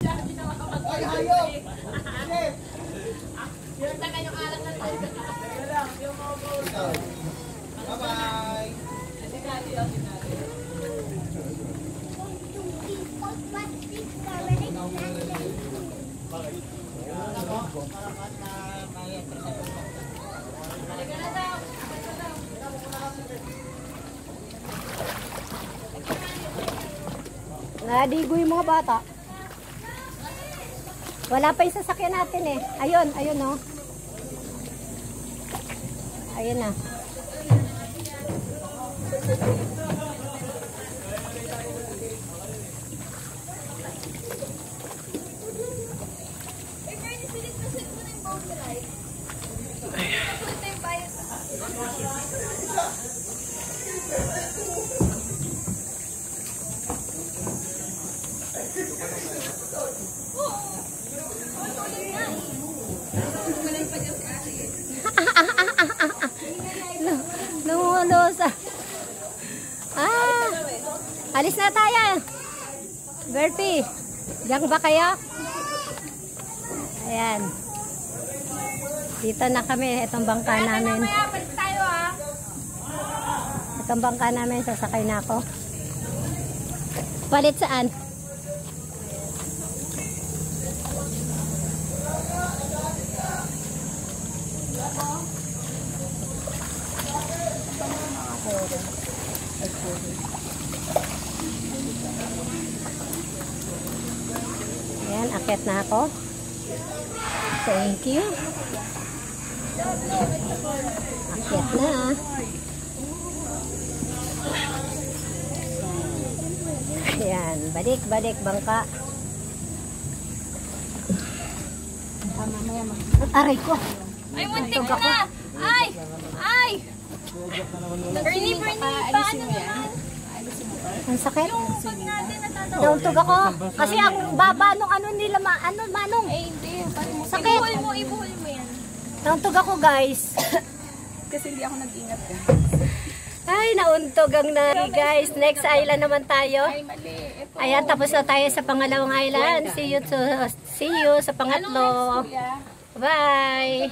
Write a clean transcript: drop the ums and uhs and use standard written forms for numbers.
Ay, hayop! Yung taga yung alam na tayo. Bye-bye! Nadigoy yung mga bata. Wala pa yung sasakyan natin eh. Ayun, ayun oh. Ayun na. Lumulosa. Alis na tayo. Bertie, diyan ba kayo? Ayan. Dito na kami. Itong bangka namin. Itong bangka namin. Sasakay na ako. Palit saan? Ayan, akyat na ako. Thank you. Akyat na. Ayan, balik bangka. Aray ko. Ay, muntik na! Ay! Ay! Bernie, paano naman? Ang sakit. Yung pag natin natatawa. Nauntog ako. Kasi ang baba nung ano nila, manong. Eh, hindi. Sakit. Ibuhol mo yan. Nauntog ako, guys. Kasi hindi ako nag-ingat ka. Ay, nauntog ang nari, guys. Next island naman tayo. Ay, mali. Ito. Ayan, tapos na tayo sa pangalawang island. See you sa pangatlo. Anong next, kuya? Bye!